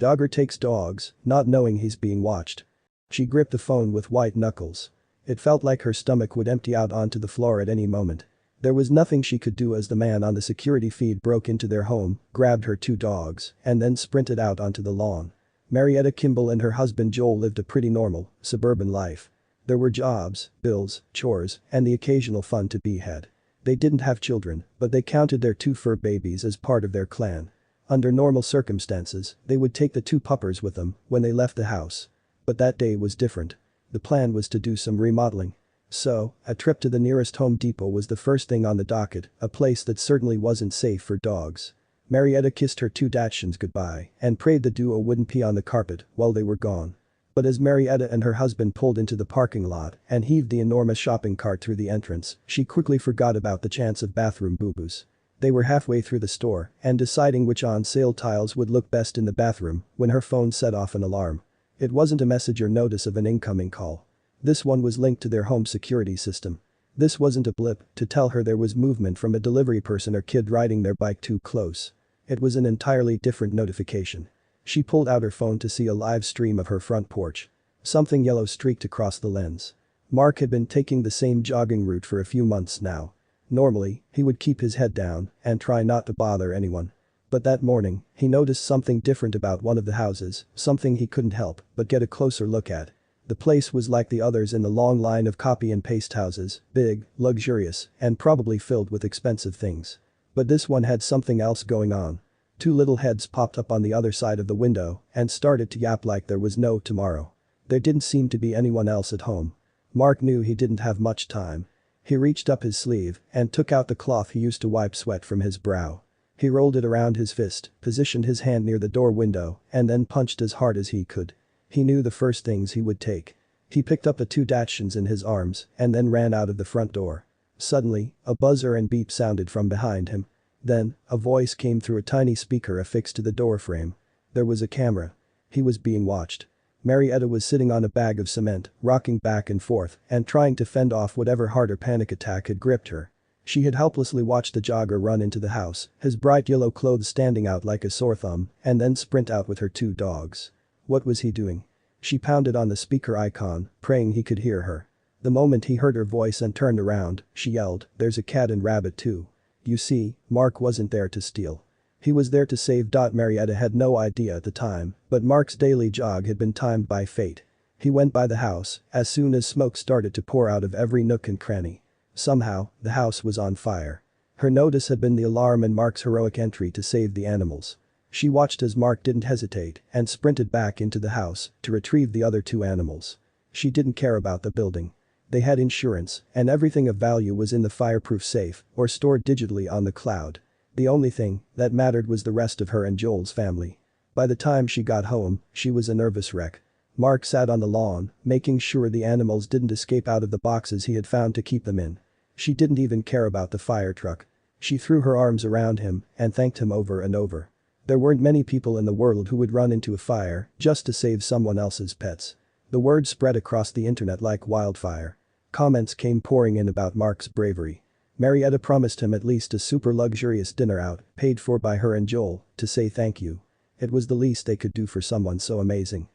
Jogger takes dogs, not knowing he's being watched. She gripped the phone with white knuckles. It felt like her stomach would empty out onto the floor at any moment. There was nothing she could do as the man on the security feed broke into their home, grabbed her 2 dogs, and then sprinted out onto the lawn. Marietta Kimball and her husband Joel lived a pretty normal, suburban life. There were jobs, bills, chores, and the occasional fun to be had. They didn't have children, but they counted their 2 fur babies as part of their clan. Under normal circumstances, they would take the 2 puppers with them when they left the house. But that day was different. The plan was to do some remodeling. So, a trip to the nearest Home Depot was the first thing on the docket, a place that certainly wasn't safe for dogs. Marietta kissed her 2 Dachshunds goodbye and prayed the duo wouldn't pee on the carpet while they were gone. But as Marietta and her husband pulled into the parking lot and heaved the enormous shopping cart through the entrance, she quickly forgot about the chance of bathroom boo-boos. They were halfway through the store and deciding which on-sale tiles would look best in the bathroom when her phone set off an alarm. It wasn't a message or notice of an incoming call. This one was linked to their home security system. This wasn't a blip to tell her there was movement from a delivery person or kid riding their bike too close. It was an entirely different notification. She pulled out her phone to see a live stream of her front porch. Something yellow streaked across the lens. Mark had been taking the same jogging route for a few months now. Normally, he would keep his head down and try not to bother anyone. But that morning, he noticed something different about one of the houses, something he couldn't help but get a closer look at. The place was like the others in the long line of copy and paste houses, big, luxurious, and probably filled with expensive things. But this one had something else going on. 2 little heads popped up on the other side of the window and started to yap like there was no tomorrow. There didn't seem to be anyone else at home. Mark knew he didn't have much time. He reached up his sleeve and took out the cloth he used to wipe sweat from his brow. He rolled it around his fist, positioned his hand near the door window, and then punched as hard as he could. He knew the first things he would take. He picked up the 2 Dachshunds in his arms and then ran out of the front door. Suddenly, a buzzer and beep sounded from behind him. Then, a voice came through a tiny speaker affixed to the door frame. There was a camera. He was being watched. Marietta was sitting on a bag of cement, rocking back and forth and trying to fend off whatever harder panic attack had gripped her. She had helplessly watched the jogger run into the house, his bright yellow clothes standing out like a sore thumb, and then sprint out with her 2 dogs. What was he doing? She pounded on the speaker icon, praying he could hear her. The moment he heard her voice and turned around, she yelled, "There's a cat and rabbit too." You see, Mark wasn't there to steal. He was there to save. Marietta had no idea at the time, but Mark's daily jog had been timed by fate. He went by the house as soon as smoke started to pour out of every nook and cranny. Somehow, the house was on fire. Her notice had been the alarm and Mark's heroic entry to save the animals. She watched as Mark didn't hesitate and sprinted back into the house to retrieve the other 2 animals. She didn't care about the building. They had insurance and everything of value was in the fireproof safe or stored digitally on the cloud. The only thing that mattered was the rest of her and Joel's family. By the time she got home, she was a nervous wreck. Mark sat on the lawn, making sure the animals didn't escape out of the boxes he had found to keep them in. She didn't even care about the fire truck. She threw her arms around him and thanked him over and over. There weren't many people in the world who would run into a fire just to save someone else's pets. The word spread across the internet like wildfire. Comments came pouring in about Mark's bravery. Marietta promised him at least a super luxurious dinner out, paid for by her and Joel, to say thank you. It was the least they could do for someone so amazing.